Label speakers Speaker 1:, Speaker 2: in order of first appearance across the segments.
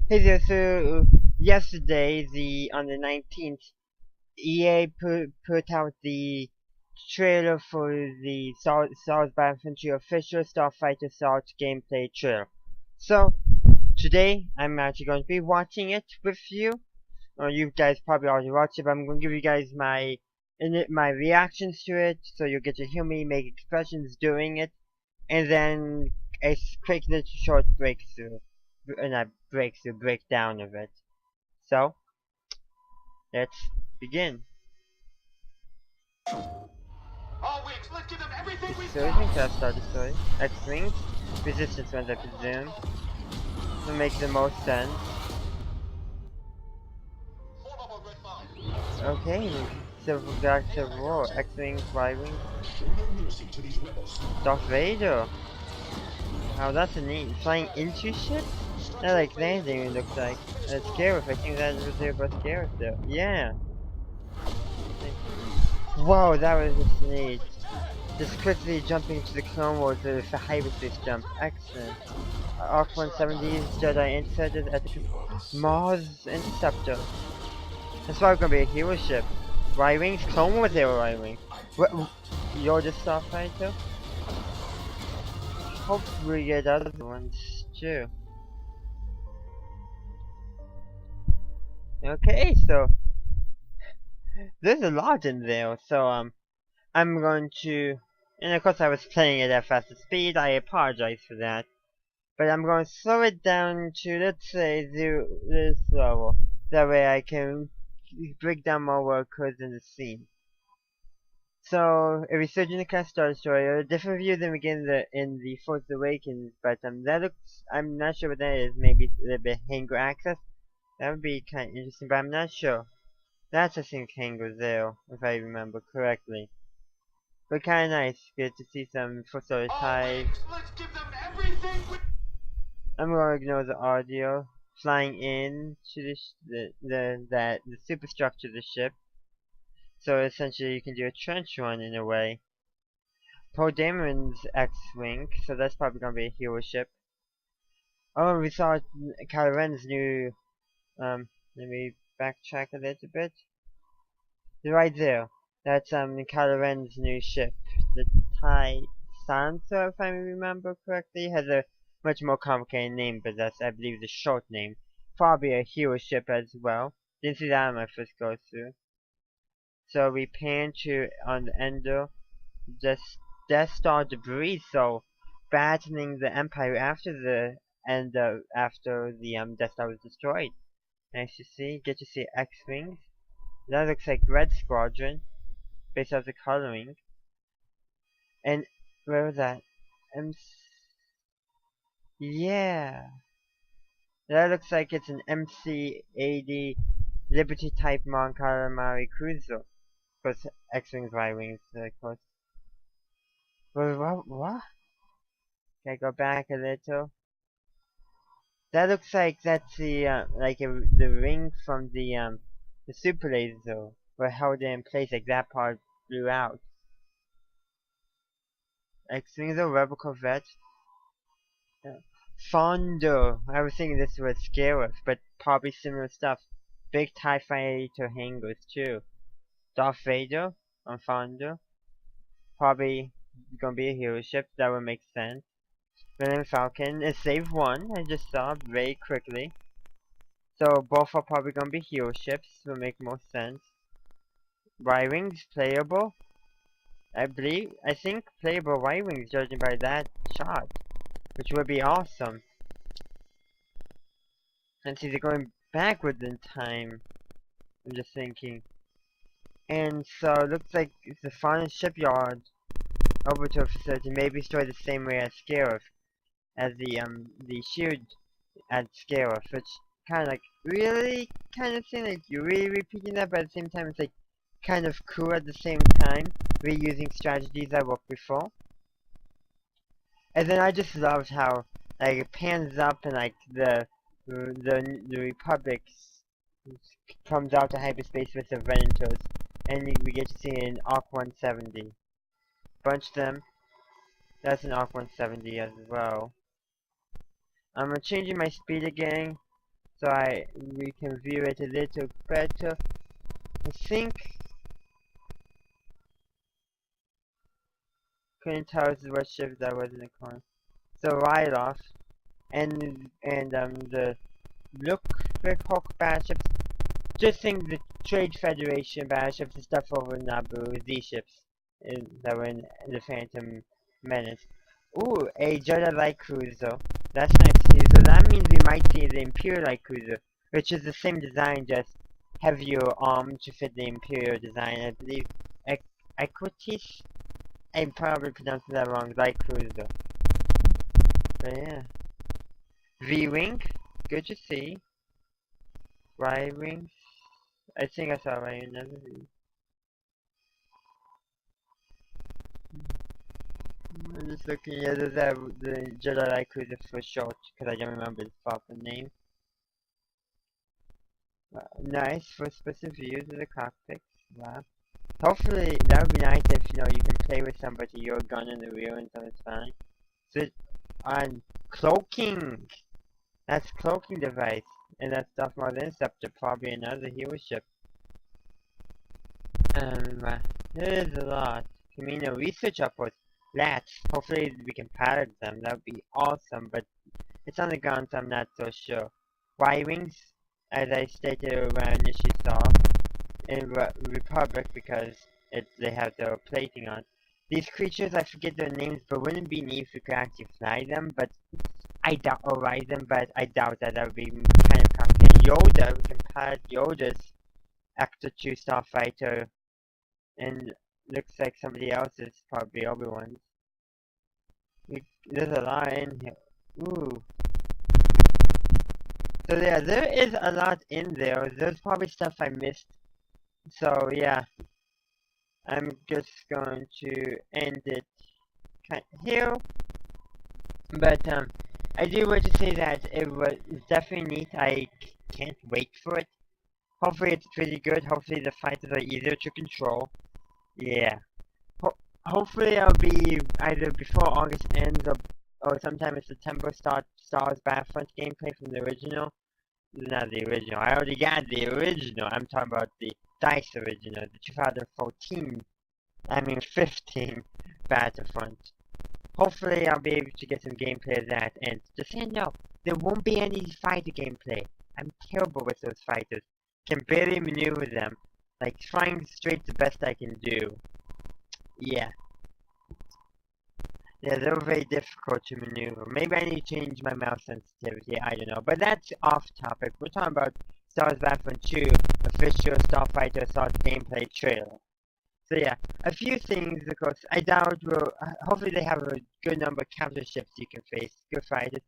Speaker 1: Hey there, so yesterday, on the 19th, EA put out the trailer for the Star Wars Battlefront official Starfighter Salt gameplay trailer. So, today, I'm actually going to be watching it with you. You guys probably already watched it, but I'm going to give you guys my reactions to it, so you'll get to hear me make expressions during it, and then a quick little short not breakdown of it. So, let's begin.
Speaker 2: All wings, let's give them everything we've
Speaker 1: Explosion,
Speaker 2: got!
Speaker 1: can I start the story? X-Wings, resistance ones I presume, will make the most sense.
Speaker 2: Hold up on red 5.
Speaker 1: Okay, Civil War, X-Wings, Y-Wings,
Speaker 2: Show no mercy to these rebels.
Speaker 1: Darth Vader. Wow, that's a neat. Flying into ships? That like landing it looks like. Scarif, I think that was there about Scarif though. Yeah. Whoa, that was just neat. Just quickly jumping to the Clone Wars with a hyperspace jump. Excellent. Arc 170's Jedi Interceptor at the Mars Interceptor. That's probably gonna be a hero ship. Y-Wings? Clone Wars era Y-Wing. You're the Starfighter? Hopefully we get other ones too. Okay, so there's a lot in there, so I'm going to, and of course I was playing it at faster speed, I apologize for that. But I'm going to slow it down to, let's say, this level. That way I can break down more what occurs in the scene. So, a resurgent cast Star Destroyer, a different view than we get in the Force Awakens, but that looks, I'm not sure what that is, maybe a little bit Hangar access? That would be kind of interesting, but I'm not sure. That's I think Hangar Zero, if I remember correctly. But kinda nice, good to see some Force Awakens
Speaker 2: All
Speaker 1: ties.
Speaker 2: wings, let's give them everything we...
Speaker 1: I'm gonna ignore the audio. Flying in to the superstructure of the ship. So essentially you can do a trench run in a way. Poe Dameron's X-Wing, so that's probably gonna be a hero ship. Oh, we saw Kylo Ren's new, let me backtrack a little bit. Right there. That's, Kylo Ren's new ship. The Tai Sansa, if I remember correctly, has a much more complicated name, but that's, I believe, the short name. Probably a hero ship as well. Didn't see that on my first go through. So we pan to on the Ender, just Death Star debris, so battling the Empire after the after the Death Star was destroyed. Nice to see. Get to see X-Wings. That looks like Red Squadron, based off the coloring. And where was that? M yeah. That looks like it's an MC-80 Liberty type Mon Calamari cruiser. Of course, X-Wings, Y-Wings, of course. What? Can I go back a little? That looks like that's the ring from the super laser were held in place, like that part blew out. X-Wings or Rebel Corvette? Yeah. Fondo. I was thinking this was Scarif, but probably similar stuff. Big TIE Fighter hangars too. Darth Vader on Fondo. Probably gonna be a hero ship, that would make sense. Millennium Falcon is save one, I just saw very quickly. So both are probably gonna be hero ships, will make more sense. Y-Wings playable? I think playable Y-Wings judging by that shot, which would be awesome. And see, they're going backward in time. I'm just thinking. And so it looks like it's the final shipyard orbital facility may be stored the same way as Scarif, as the shield at Scarif, which kind of like really kind of seem like you're really repeating that, but at the same time it's like kind of cool at the same time, reusing strategies that worked before. And then I just loved how like it pans up and like the Republic comes out to hyperspace with the Venators, and we get to see an Arc 170. Bunch them. That's an Arc 170 as well. I'm changing my speed again. so we can view it a little better. I think couldn't tell what ship that was in the corner. So right off, and the look the Hawk battleships. Just think the Trade Federation battleships and stuff over Naboo, Z ships that were in the Phantom Menace. Ooh, a Jedi Light Cruiser. That's nice to see. So that means we might see the Imperial Light Cruiser, which is the same design, just heavier armed to fit the Imperial design. I believe Equitis. I'm probably pronouncing that wrong. Light Cruiser. But yeah. V-Wing. Good to see. Y-Wing. I think I saw right another V. I'm just looking at the Jedi Light Cruiser for short, because I don't remember its proper name. Nice for specific views of the cockpit. Wow. Hopefully, that would be nice if, you know, you can play with somebody, your gun in the rear and so it's fine. So, on cloaking! That's cloaking device. And that's Darth Maul's Interceptor, probably another hero ship. There is a lot. Camino research upwards. Lats. Hopefully we can pilot them. That would be awesome, but it's on the ground, so I'm not so sure. Y-Wings, as I stated when I initially saw, in Republic, because they have their plating on. These creatures, I forget their names, but wouldn't it be neat if you could actually fly them, but or ride them, but I doubt that would be kind of complicated. Yoda, we can pilot Yoda's Actor 2 Starfighter, and looks like somebody else's, probably Obi-Wan's. There's a lot in here. Ooh. So yeah, there is a lot in there. There's probably stuff I missed. So yeah, I'm just going to end it here. But I do want to say that it was definitely neat. I can't wait for it. Hopefully it's pretty good. Hopefully the fighters are easier to control. Yeah. Hopefully I'll be either before August ends or sometime in September start Star Wars Battlefront gameplay from the original. Not the original. I already got the original. I'm talking about the DICE original, the 2014. 15 Battlefront. Hopefully I'll be able to get some gameplay of that, and just so you know, there won't be any fighter gameplay. I'm terrible with those fighters. Can barely maneuver them. Like, flying straight's the best I can do. Yeah. Yeah, they're very difficult to maneuver. Maybe I need to change my mouse sensitivity, I don't know. But that's off topic. We're talking about Star Wars Battlefront 2 official Starfighter Assault gameplay trailer. So yeah, a few things, of course. I doubt hopefully they have a good number of counter ships you can face, good fighters.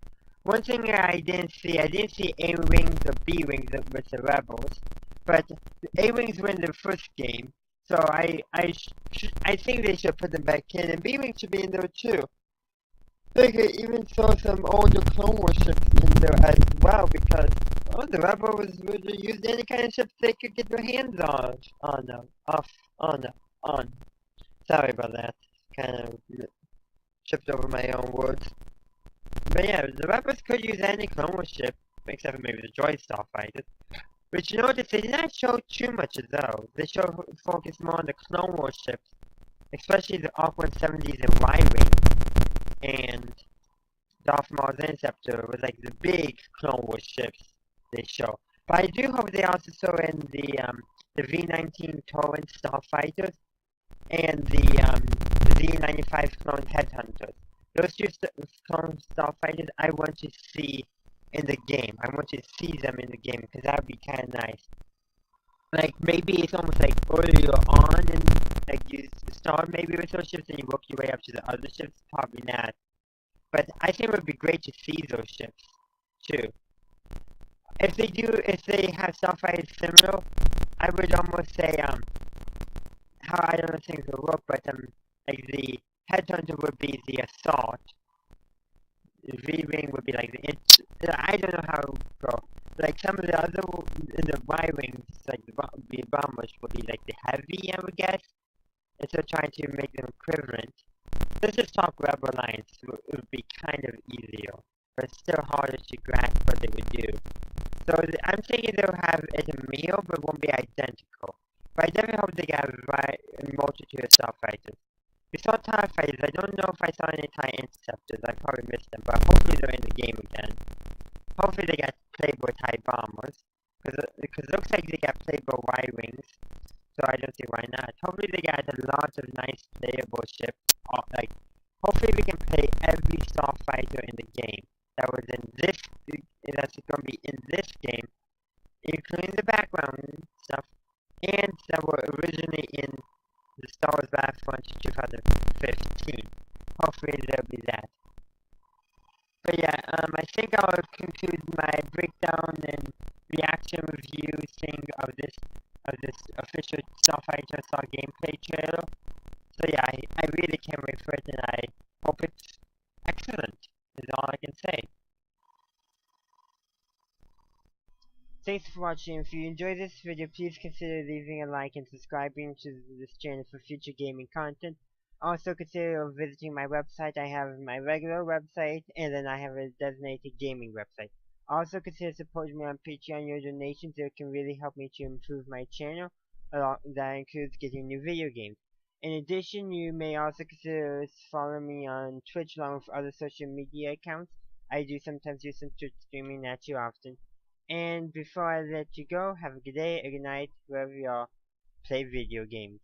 Speaker 1: One thing I didn't see A-Wings or B-Wings with the Rebels. But A-Wings were in the first game, so I think they should put them back in, and B-Wings should be in there too. They could even throw some older Clone Wars ships in there as well, because the Rebels would use any kind of ships they could get their hands on. Sorry about that. Kind of tripped over my own words. But yeah, the Rebels could use any Clone Wars ship, except for maybe the Droid Starfighters. But you notice they did not show too much of those. They focused more on the Clone Wars ships, especially the ARC 170s and Y-Wing, and Darth Maul's Interceptor was like the big Clone Wars ships they show. But I do hope they also show in the V-19 Torrent Starfighters and the Z-95 Clone Headhunters. Those two Clone Starfighters I want to see in the game. I want to see them in the game, because that would be kind of nice. Like, maybe it's almost like earlier on, and like you start maybe with those ships and you work your way up to the other ships. Probably not. But I think it would be great to see those ships too. If they have Starfighters similar, I would almost say how I don't know things will work, but like the Headhunter would be the Assault. V-Wing would be like I don't know how it would go. Like some of the other, the Y-Wings, like the bombers would be like the heavy, I would guess. Instead of trying to make them equivalent. Let's just talk Rebel Alliance. It would be kind of easier, but it's still harder to grasp what they would do. So I'm thinking they'll have it a meal, but it won't be identical. But I definitely hope they got a multitude of Starfighters. We saw TIE fighters. I don't know if I saw any TIE interceptors. I probably missed them, but hopefully they're in the game again. Hopefully they got Playboy TIE bombers, because it looks like they got Playboy Y-wings. So I don't see why not. Hopefully they got a lot of nice playable ships. Like, hopefully we can play every Starfighter in the game that was in this, that's going to be in this game, including the background stuff, and that were originally in the Star Wars Battlefront 2015. Hopefully there'll be that. But yeah, I think I'll conclude my breakdown and reaction review thing of this official Starfighter Star gameplay trailer. So yeah, I really can't wait for it, and I hope it's excellent, is all I can say. Thanks for watching. If you enjoyed this video, please consider leaving a like and subscribing to this channel for future gaming content. Also consider visiting my website. I have my regular website, and then I have a designated gaming website. Also consider supporting me on Patreon. Your donations there can really help me to improve my channel. That includes getting new video games. In addition, you may also consider following me on Twitch along with other social media accounts. I do sometimes do some Twitch streaming, not too often. And before I let you go, have a good day, a good night, wherever you are, play video games.